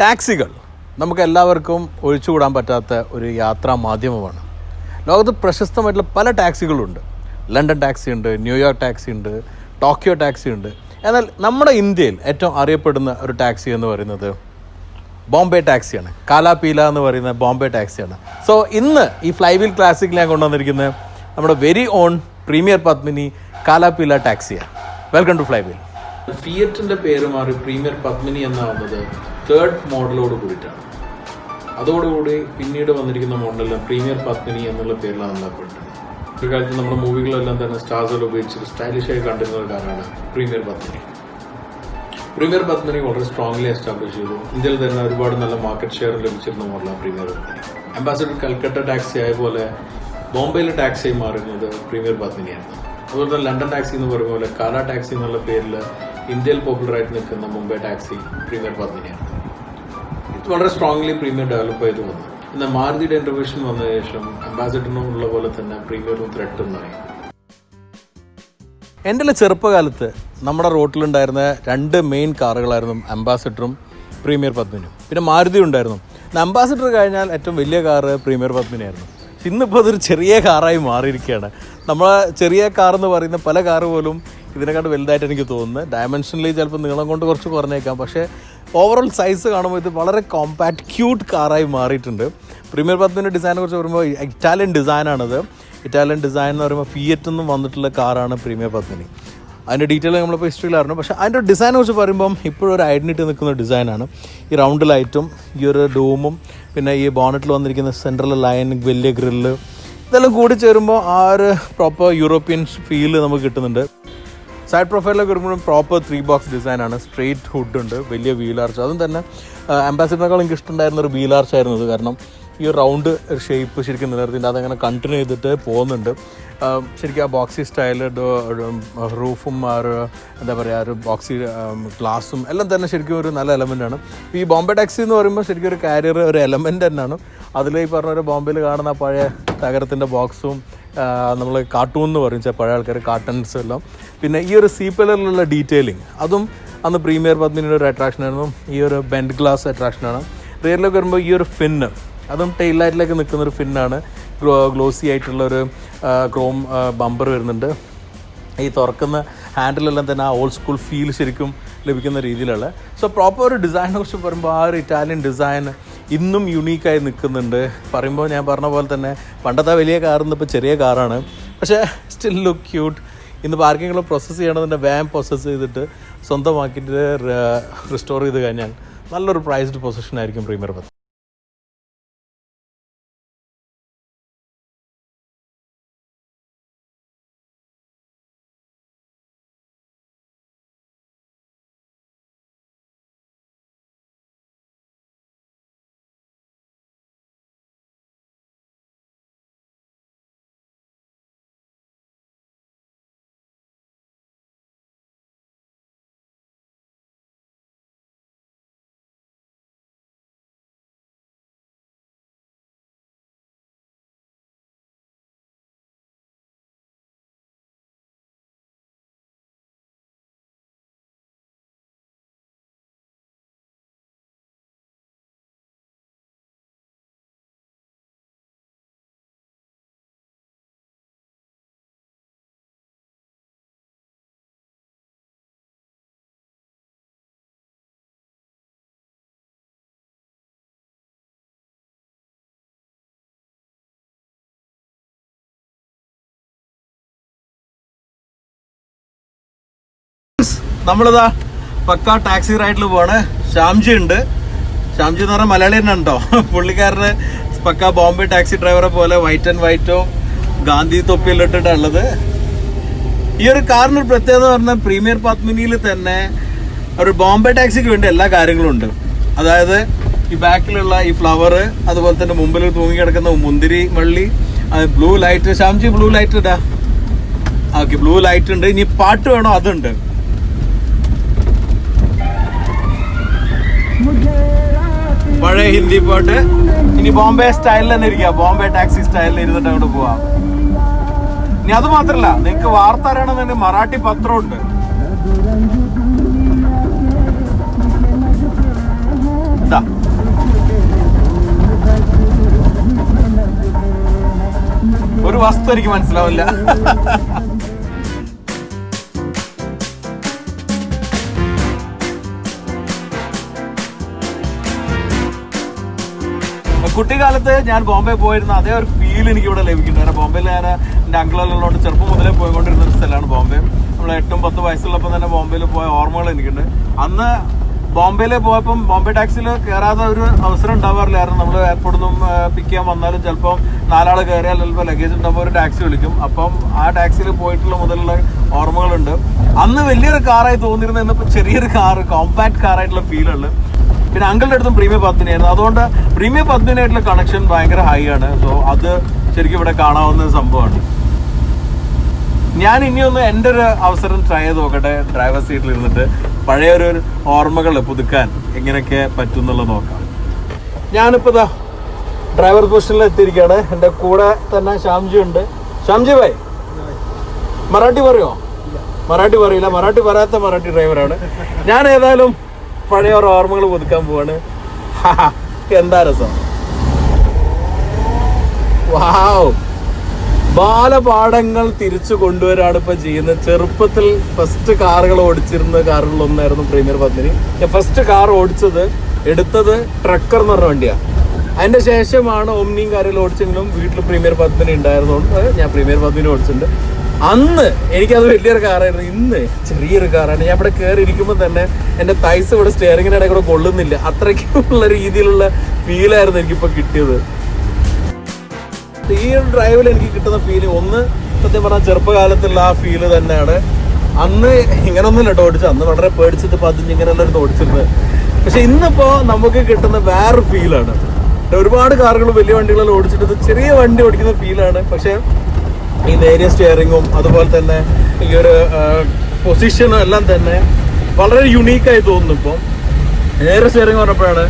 ടാക്സികൾ നമുക്ക് എല്ലാവർക്കും ഒഴിച്ചുകൂടാൻ പറ്റാത്ത ഒരു യാത്രാ മാധ്യമമാണ്. ലോകത്ത് പ്രശസ്തമായിട്ടുള്ള പല ടാക്സികളുണ്ട്. ലണ്ടൻ ടാക്സി ഉണ്ട്, ന്യൂയോർക്ക് ടാക്സി ഉണ്ട്, ടോക്കിയോ ടാക്സി ഉണ്ട്. എന്നാൽ നമ്മുടെ ഇന്ത്യയിൽ ഏറ്റവും അറിയപ്പെടുന്ന ഒരു ടാക്സി എന്ന് പറയുന്നത് ബോംബെ ടാക്സിയാണ്. കാലാപീല എന്ന് പറയുന്ന ബോംബെ ടാക്സിയാണ്. സോ ഇന്ന് ഈ ഫ്ലൈവീൽ ക്ലാസിക്കിൽ ഞാൻ കൊണ്ടുവന്നിരിക്കുന്നത് നമ്മുടെ വെരി ഓൺ പ്രീമിയർ പത്മിനി കാലാപീല ടാക്സിയാണ്. Welcome to Flywheel. ഫിയറ്റിൻ്റെ പേര് മാറി പ്രീമിയർ പത്മിനി എന്നാവുന്നത് തേർഡ് മോഡലോട് കൂടിയിട്ടാണ്. അതോടുകൂടി പിന്നീട് വന്നിരിക്കുന്ന മോഡലെല്ലാം പ്രീമിയർ പത്മിനി എന്നുള്ള പേരിലാണ് അറിയപ്പെടുന്നത്. ഒരു കാലത്ത് നമ്മുടെ മൂവികളെല്ലാം തന്നെ സ്റ്റാർസുകൾ ഉപയോഗിച്ച് സ്റ്റൈലിഷായി കണ്ടിരുന്ന ഒരു കാറാണ് പ്രീമിയർ പത്മിനി. പ്രീമിയർ പത്മിനി വളരെ സ്ട്രോങ്ലി എസ്റ്റാബ്ലിഷ് ചെയ്തു. ഇന്ത്യയിൽ തന്നെ ഒരുപാട് നല്ല മാർക്കറ്റ് ഷെയർ ലഭിച്ചിരുന്ന മോഡലാണ് premier Padmini. Ambassador Calcutta taxi ആയ പോലെ ബോംബെയിലെ ടാക്സിയായി മാറുന്നത് പ്രീമിയർ പത്മിനിയായിരുന്നു. അതുപോലെ തന്നെ ലണ്ടൻ ടാക്സി എന്ന് പറയുന്ന പോലെ കാല ടാക്സി എന്നുള്ള പേരിൽ ഇന്ത്യയിൽ പോപ്പുലറായിട്ട് നിൽക്കുന്ന മുംബൈ ടാക്സി പ്രീമിയർ പത്മിനിയാണ്. ഇത് വളരെ സ്ട്രോങ്ലി പ്രീമിയർ ഡെവലപ്പ് ചെയ്ത് വന്നു. എന്നാൽ മാരുതിയുടെ ഇന്റർവെൻഷൻ വന്ന ശേഷം അംബാസഡറിനും ഉള്ള പോലെ തന്നെ പ്രീമിയറും ത്രെഡ് എന്നായി. എൻ്റെ ചെറുപ്പകാലത്ത് നമ്മുടെ റോട്ടിലുണ്ടായിരുന്ന രണ്ട് മെയിൻ കാറുകളായിരുന്നു അംബാസഡറും പ്രീമിയർ പത്മിനിയും. പിന്നെ മാരുതി ഉണ്ടായിരുന്നു. അംബാസഡർ കഴിഞ്ഞാൽ ഏറ്റവും വലിയ കാറ് പ്രീമിയർ പത്മിനിയായിരുന്നു. ഇന്നിപ്പോൾ അതൊരു ചെറിയ കാറായി മാറിയിരിക്കുകയാണ്. നമ്മളെ ചെറിയ കാറെന്ന് പറയുന്ന പല കാറ് പോലും ഇതിനെക്കാട്ട് വലുതായിട്ട് എനിക്ക് തോന്നുന്നത്. ഡയമെൻഷനലി ചിലപ്പോൾ നീളം കൊണ്ട് കുറച്ച് കുറഞ്ഞേക്കാം, പക്ഷേ ഓവറോൾ സൈസ് കാണുമ്പോൾ ഇത് വളരെ കോമ്പാക്റ്റ് ക്യൂട്ട് കാറായി മാറിയിട്ടുണ്ട്. പ്രീമിയർ പത്മിനിയുടെ ഡിസൈനെ കുറിച്ച് പറയുമ്പോൾ ഇറ്റാലിയൻ ഡിസൈനാണത്. ഇറ്റാലിയൻ ഡിസൈൻ എന്ന് പറയുമ്പോൾ ഫിയറ്റിൽ നിന്നും വന്നിട്ടുള്ള കാറാണ് പ്രീമിയർ പത്മിനി. അതിൻ്റെ ഡീറ്റെയിൽ നമ്മളിപ്പോൾ ഹിസ്റ്ററിയിലായിരുന്നു. പക്ഷേ അതിൻ്റെ ഡിസൈനെ കുറിച്ച് പറയുമ്പം ഇപ്പോഴും ഒരു ഐഡൻറ്റിറ്റി നിൽക്കുന്ന ഡിസൈനാണ്. ഈ റൗണ്ട് ലൈറ്റും ഈ ഒരു ഡോമും പിന്നെ ഈ ബോണറ്റിൽ വന്നിരിക്കുന്ന സെൻട്രൽ ലൈൻ, വലിയ ഗ്രില്ല്, ഇതെല്ലാം കൂടി ചേരുമ്പോൾ ആ ഒരു പ്രോപ്പർ യൂറോപ്യൻ ഫീല് നമുക്ക് കിട്ടുന്നുണ്ട്. സൈഡ് പ്രൊഫൈലിലൊക്കെ വരുമ്പോഴും പ്രോപ്പർ 3 ബോക്സ് ഡിസൈനാണ്. സ്ട്രെയിറ്റ് ഹുഡ് ഉണ്ട്, വലിയ വീൽ ആർച്ച്. അതും തന്നെ അംബാസഡറിനേക്കാൾ എനിക്ക് ഇഷ്ടമുണ്ടായിരുന്ന ഒരു വീൽ ആർച്ച് ആയിരുന്നു ഇത്. കാരണം ഈ റൗണ്ട് ഷേപ്പ് ശരിക്കും നിലനിർത്തിയിട്ട് അതങ്ങനെ കണ്ടിന്യൂ ചെയ്തിട്ട് പോകുന്നുണ്ട്. ശരിക്കും ആ ബോക്സി സ്റ്റൈൽ റൂഫും ആ ഒരു എന്താ പറയുക ഒരു ബോക്സി ഗ്ലാസും എല്ലാം തന്നെ ശരിക്കും ഒരു നല്ല എലമെൻ്റാണ്. ഈ ബോംബെ ടാക്സി എന്ന് പറയുമ്പോൾ ശരിക്കും ഒരു കാരിയർ ഒരു എലമെൻ്റ് തന്നെയാണ്. അതിൽ ഈ പറഞ്ഞ ഒരു ബോംബെയിൽ കാണുന്ന പഴയ തകരത്തിൻ്റെ ബോക്സും നമ്മൾ കാർട്ടൂൺ എന്ന് പറയും പഴയ ആൾക്കാർ കാർട്ടൺസ് എല്ലാം. പിന്നെ ഈ ഒരു സീപ്പലറിലുള്ള ഡീറ്റെയിലിംഗ് അതും അന്ന് പ്രീമിയർ പത്മിനിയുടെ ഒരു അട്രാക്ഷനായിരുന്നു. ഈ ഒരു ബെൻഡ് ഗ്ലാസ് അട്രാക്ഷനാണ്. റിയറിലേക്ക് വരുമ്പോൾ ഈ ഒരു ഫിന്ന് അതും ടെയിൽ ലൈറ്റിലേക്ക് നിൽക്കുന്നൊരു ഫിന്നാണ്. ഗ്ലോസി ആയിട്ടുള്ളൊരു ക്രോം ബമ്പർ വരുന്നുണ്ട്. ഈ തുറക്കുന്ന ഹാൻഡിലെല്ലാം തന്നെ ആ ഓൾഡ് സ്കൂൾ ഫീൽ ശരിക്കും ലഭിക്കുന്ന രീതിയിലുള്ള. സോ പ്രോപ്പർ ഒരു ഡിസൈനെ കുറിച്ച് പറയുമ്പോൾ ആ ഒരു ഇറ്റാലിയൻ ഡിസൈൻ ഇന്നും യുണീക്കായി നിൽക്കുന്നുണ്ട്. പറയുമ്പോൾ ഞാൻ പറഞ്ഞ പോലെ തന്നെ പണ്ടത്തെ വലിയ കാറിന്ന് ഇപ്പോൾ ചെറിയ കാറാണ്, പക്ഷേ സ്റ്റിൽ ലുക്ക് ക്യൂട്ട്. ഇന്ന് ആർക്കെങ്കിലും പ്രോസസ്സ് ചെയ്യണമെന്നുണ്ടെങ്കിൽ വാം പ്രോസസ്സ് ചെയ്തിട്ട് സ്വന്തമാക്കിയിട്ട് റിസ്റ്റോർ ചെയ്ത് കഴിഞ്ഞാൽ നല്ലൊരു പ്രൈസ്ഡ് പൊസിഷനായിരിക്കും പ്രീമിയർ പത്മിനി. നമ്മളിതാ പക്ക ടാക്സി റൈഡിൽ പോവാണ്. ശ്യാംജി ഉണ്ട്. ശ്യാംജി എന്ന് പറഞ്ഞാൽ മലയാളി തന്നെ ഉണ്ടോ. പുള്ളിക്കാരന് പക്ക ബോംബെ ടാക്സി ഡ്രൈവറെ പോലെ വൈറ്റ് ആൻഡ് വൈറ്റും ഗാന്ധി തൊപ്പിയിലിട്ടിട്ടുള്ളത്. ഈ ഒരു കാറിനൊരു പ്രത്യേകത എന്ന് പറഞ്ഞാൽ പ്രീമിയർ പത്മിനിയിൽ തന്നെ ഒരു ബോംബെ ടാക്സിക്ക് വേണ്ടി എല്ലാ കാര്യങ്ങളും ഉണ്ട്. അതായത് ഈ ബാക്കിലുള്ള ഈ ഫ്ലവർ, അതുപോലെ തന്നെ മുമ്പിൽ തൂങ്ങി കിടക്കുന്ന മുന്തിരി വള്ളി, blue light. Shyamji blue light ഇടാ. ഓക്കെ, ബ്ലൂ ലൈറ്റ് ഉണ്ട്. ഇനി പാട്ട് വേണോ? അതുണ്ട്. പഴയ ഹിന്ദി പാട്ട്. ഇനി ബോംബെ സ്റ്റൈലിൽ തന്നെ ഇരിക്കുക, ബോംബെ ടാക്സി സ്റ്റൈലിൽ ഇരുന്നിട്ട് അങ്ങോട്ട് പോവാം. ഇനി അത് മാത്രല്ല, നിങ്ങൾക്ക് വാർത്ത അറിയണമെന്നുണ്ടെങ്കിൽ മറാഠി പത്രമുണ്ട്. ഒരു വസ്തു എനിക്ക് മനസ്സിലാവില്ല. കുട്ടിക്കാലത്ത് ഞാൻ ബോംബെ പോയിരുന്ന അതേ ഒരു ഫീൽ എനിക്ക് ഇവിടെ ലഭിക്കുന്നുണ്ട്. കാരണം ബോംബെയിൽ ഞാൻ എൻ്റെ അങ്കിളുള്ളതുകൊണ്ട് ചെറുപ്പം മുതലേ പോയിക്കൊണ്ടിരുന്ന ഒരു സ്ഥലമാണ് ബോംബെ. നമ്മൾ 8-10 വയസ്സുള്ളപ്പോൾ തന്നെ ബോംബെയിൽ പോയ ഓർമ്മകൾ എനിക്കുണ്ട്. അന്ന് ബോംബെയിൽ പോയപ്പം ബോംബെ ടാക്സിയിൽ കയറാതെ ഒരു അവസരം ഉണ്ടാവാറില്ലായിരുന്നു. നമ്മൾ എയർപോർട്ടിൽ നിന്നും പിക്ക് ചെയ്യാൻ വന്നാലും ചിലപ്പം 4 ആൾ കയറിയാൽ ചിലപ്പോൾ ലഗേജ് ഉണ്ടാകുമ്പോൾ ഒരു ടാക്സി വിളിക്കും. അപ്പം ആ ടാക്സിയിൽ പോയിട്ടുള്ള മുതലുള്ള ഓർമ്മകളുണ്ട്. അന്ന് വലിയൊരു കാറായി തോന്നിയിരുന്ന ഇന്നിപ്പോൾ ചെറിയൊരു കാറ്, കോമ്പാക്ട് കാറായിട്ടുള്ള ഫീലുണ്ട്. പിന്നെ അങ്കിളുടെ അടുത്തും പ്രീമിയർ പത്മിനി ആയിരുന്നു. അതുകൊണ്ട് പ്രീമിയർ പത്മിനിയായിട്ടുള്ള കണക്ഷൻ ഭയങ്കര ഹൈ ആണ്. സോ അത് ശരിക്കും ഇവിടെ കാണാവുന്ന സംഭവമാണ്. ഞാൻ ഇനിയൊന്ന് എൻ്റെ ഒരു അവസരം ട്രൈ ചെയ്ത് നോക്കട്ടെ, ഡ്രൈവർ സീറ്റിൽ ഇരുന്നിട്ട് പഴയൊരു ഓർമ്മകൾ പുതുക്കാൻ എങ്ങനെയൊക്കെ പറ്റും എന്നുള്ളത് നോക്കാം. ഞാനിപ്പോൾ ഇതാ ഡ്രൈവർ പൊസിഷനിൽ എത്തിയിരിക്കുകയാണ്. എൻ്റെ കൂടെ തന്നെ ശ്യാംജി ഉണ്ട്. ശ്യാംജി ഭായ്, മറാഠി പറയുമോ? മറാഠി പറയില്ല. മറാഠി പറയാത്ത മറാഠി ഡ്രൈവറാണ്. ഞാൻ ഏതായാലും പഴയ ഓർമ്മകൾ പുതുക്കാൻ പോവാണ്. എന്താ രസം! വാവ്, ബാലപാഠങ്ങൾ തിരിച്ചു കൊണ്ടുവരാണ് ഇപ്പൊ ചെയ്യുന്നത്. ചെറുപ്പത്തിൽ ഫസ്റ്റ് കാറുകൾ ഓടിച്ചിരുന്ന കാറുകളിലൊന്നായിരുന്നു പ്രീമിയർ പത്മിനി. ഞാൻ ഫസ്റ്റ് കാർ എടുത്തത് ട്രക്കർ എന്ന് പറഞ്ഞ വണ്ടിയാണ്. അതിന്റെ ശേഷമാണ് ഒമ്നിയും കാര്യങ്ങളും ഓടിച്ചെങ്കിലും വീട്ടിൽ പ്രീമിയർ പത്മിനി ഉണ്ടായിരുന്നുകൊണ്ട് ഞാൻ പ്രീമിയർ പത്മിനി ഓടിച്ചിട്ടുണ്ട്. അന്ന് എനിക്കത് വലിയൊരു കാറായിരുന്നു. ഇന്ന് ചെറിയൊരു കാറാണ്. ഞാൻ ഇവിടെ കയറി ഇരിക്കുമ്പോൾ തന്നെ എൻ്റെ തൈസ് ഇവിടെ സ്റ്റിയറിങ്ങിൻ്റെ ഇടയിൽ കൂടെ കൊള്ളുന്നില്ല. അത്രയ്ക്കുള്ള രീതിയിലുള്ള ഫീലായിരുന്നു എനിക്കിപ്പോൾ കിട്ടിയത്. ഈ ഒരു ഡ്രൈവിൽ എനിക്ക് കിട്ടുന്ന ഫീല് ഒന്ന് സത്യം പറഞ്ഞാൽ ചെറുപ്പകാലത്തുള്ള ആ ഫീല് തന്നെയാണ്. അന്ന് ഇങ്ങനൊന്നുമില്ല കേട്ടോ ഓടിച്ചത്. അന്ന് വളരെ പേടിച്ചിട്ട് ഇങ്ങനെയല്ലായിരുന്നു ഓടിച്ചിരുന്നത്. പക്ഷെ ഇന്നിപ്പോൾ നമുക്ക് കിട്ടുന്ന വേറൊരു ഫീലാണ്. ഒരുപാട് കാറുകൾ വലിയ വണ്ടികളെല്ലാം ഓടിച്ചിട്ട് ചെറിയ വണ്ടി ഓടിക്കുന്ന ഫീലാണ്. പക്ഷെ ഈ നേരിയ സ്റ്റിയറിങ്ങും അതുപോലെ തന്നെ ഈ ഒരു പൊസിഷനും എല്ലാം തന്നെ വളരെ യുണീക്കായി തോന്നുന്നു. ഇപ്പോൾ നേരെ സ്റ്റിയറിംഗ് പറഞ്ഞപ്പോഴാണ്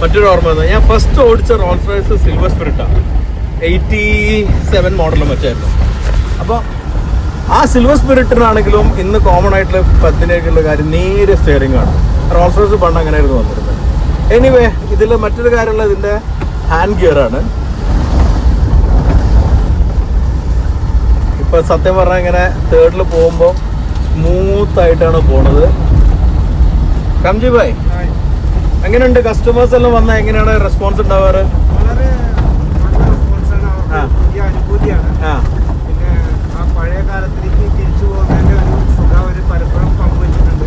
മറ്റൊരു ഓർമ്മ വന്നത്. ഞാൻ ഫസ്റ്റ് ഓടിച്ച റോൾസ് റോയ്സ് സിൽവർ സ്പിരിറ്റാണ്. 87 മോഡലും വെച്ചായിരുന്നു. അപ്പോൾ ആ സിൽവർ സ്പിരിറ്റിനാണെങ്കിലും ഇന്ന് കോമൺ ആയിട്ടുള്ള പത്തിനേക്കുള്ള കാര്യം നേരിയ സ്റ്റിയറിംഗ് ആണ്. റോൾസ് റോയ്സ് പണ്ട് അങ്ങനെയായിരുന്നു വന്നിരുന്നത്. എനിവേ, ഇതിൽ മറ്റൊരു കാര്യമുള്ള ഇതിൻ്റെ ഹാൻഡ് ഗിയറാണ്. ഇപ്പൊ സത്യം പറഞ്ഞാൽ ഇങ്ങനെ തേർഡിൽ പോകുമ്പോൾ സ്മൂത്ത് ആയിട്ടാണ് പോണത്. കംജി ഭായ്, എങ്ങനെയുണ്ട്? കസ്റ്റമേഴ്സ് എല്ലാം വന്നാൽ എങ്ങനെയാണ് റെസ്പോൺസ് ഉണ്ടാവാറ്? വളരെ അനുഭൂതിയാണ്. പിന്നെ ആ പഴയ കാലത്തിലേക്ക് തിരിച്ചു പോകുന്നതിന്റെ ഒരു സുഖം ഒരു പലപ്പോഴും പങ്കുവച്ചിട്ടുണ്ട്.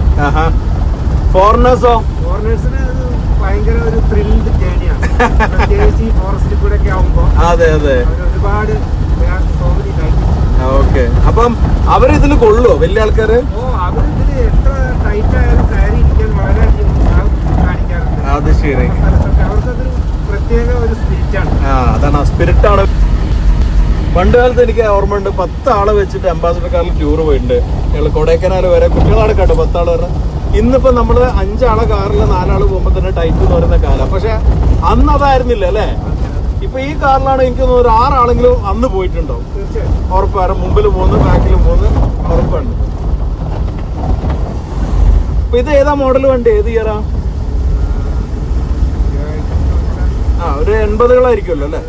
ഫോറിനേഴ്സിന് ഭയങ്കര ഒരു ത്രില്ഡ് ജേണിയാണ്. പ്രത്യേകിച്ച് ഈ ഫോറസ്റ്റിൽ കൂടെ ഒക്കെ ആവുമ്പോൾ ഒരുപാട് ഓക്കെ. അപ്പം അവരിതിൽ കൊള്ളുവോ വലിയ ആൾക്കാര്? അവരിതിൽ എത്ര ടൈറ്റ് ആയാലും കയറി ഇരിക്കാൻ വളരെ കാണിക്കാറുണ്ട്. അത് ശരി. അവർക്കതൊരു പ്രത്യേക ഒരു സ്പിരിറ്റാണ്. അതാണ്, സ്പിരിറ്റാണ്. പണ്ട് കാലത്ത് എനിക്ക് ഓർമ്മയുണ്ട്, 10 ആളെ വെച്ചിട്ട് അംബാസഡർ കാറിൽ ടൂർ പോയിട്ടുണ്ട്. ഞങ്ങൾ കൊടൈക്കനാൽ വരെ കുട്ടികളാണ് കേട്ടോ 10 ആൾ വരെ. ഇന്നിപ്പോ നമ്മള് 5 ആളെ കാറിൽ 4 ആൾ പോകുമ്പോ തന്നെ ടൈറ്റ് എന്ന് പറയുന്ന കാലം. പക്ഷെ അന്ന് അതായിരുന്നില്ല അല്ലേ? ഇപ്പൊ ഈ കാറിലാണ് എനിക്ക് തോന്നുന്നു ഒരു 6 ആളെങ്കിലും അന്ന് പോയിട്ടുണ്ടാവും. ഉറപ്പാണ്. മുമ്പിൽ 3 ബാക്കിലും 3 ഉറപ്പാണ്. അപ്പൊ ഇത് ഏതാ മോഡൽ വണ്ടി? ഏത് ഇയറാ? ഒരു 80കളായിരിക്കുമല്ലോ അല്ലേ?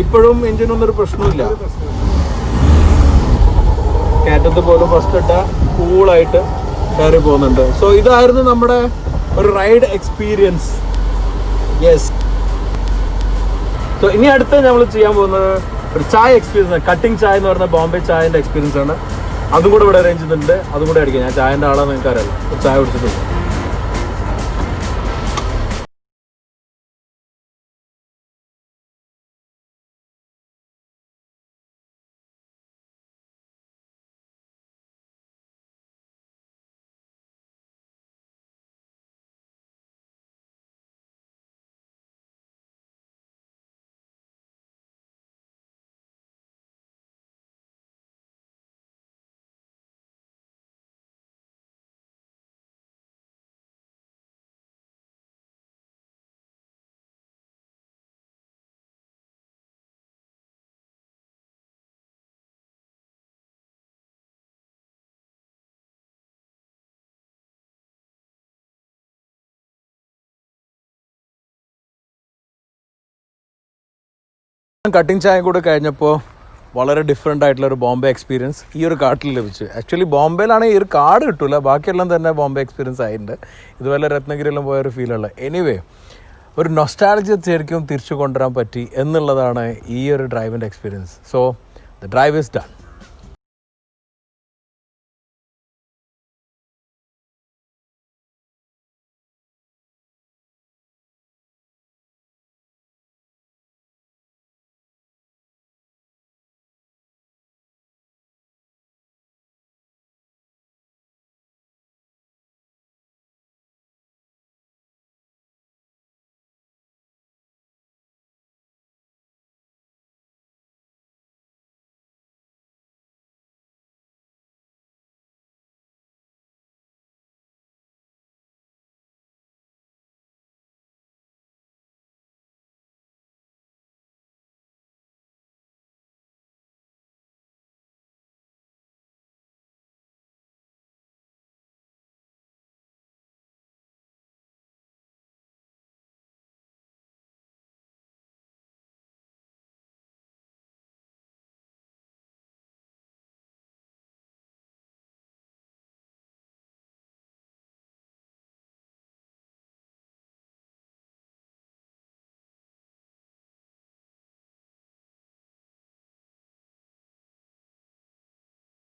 ഇപ്പോഴും എഞ്ചിനൊന്നും ഒരു പ്രശ്നമില്ല. കയറ്റത്ത് പോലും ഫസ്റ്റ് ഇട്ട കൂളായിട്ട് കയറി പോകുന്നുണ്ട്. സോ ഇതായിരുന്നു നമ്മുടെ ഒരു റൈഡ് എക്സ്പീരിയൻസ്. യെസ്. സോ ഇനി അടുത്ത് നമ്മൾ ചെയ്യാൻ പോകുന്നത് ഒരു ചായ എക്സ്പീരിയൻസ്. കട്ടിങ് ചായ എന്ന് പറഞ്ഞാൽ ബോംബെ ചായൻ്റെ എക്സ്പീരിയൻസ് ആണ്. അതും കൂടെ ഇവിടെ അറേഞ്ച് ചെയ്തിട്ടുണ്ട്. അതും കൂടെ അടിക്കാം. ഞാൻ ചായൻ്റെ ആളാണെന്ന് നിങ്ങൾക്ക് അറിയാലോ. ചായ കുടിച്ചിട്ടുണ്ട്. കട്ടിങ് ചായ കൂടെ കഴിഞ്ഞപ്പോൾ വളരെ ഡിഫറെൻ്റ് ആയിട്ടുള്ളൊരു ബോംബെ എക്സ്പീരിയൻസ് ഈ ഒരു കാർട്ടിൽ ലഭിച്ചു. ആക്ച്വലി ബോംബെയിലാണെങ്കിൽ ഈ ഒരു കാർഡ് കിട്ടില്ല, ബാക്കിയെല്ലാം തന്നെ ബോംബെ എക്സ്പീരിയൻസ് ആയിട്ടുണ്ട്. ഇതുപോലെ രത്നഗിരിയെല്ലാം പോയൊരു ഫീലുള്ള. എനിവേ ഒരു നൊസ്റ്റാൾജിയ ശരിക്കും തിരിച്ചു കൊണ്ടുവരാൻ പറ്റി എന്നുള്ളതാണ് ഈ ഒരു ഡ്രൈവിൻ്റെ experience. So the drive is done.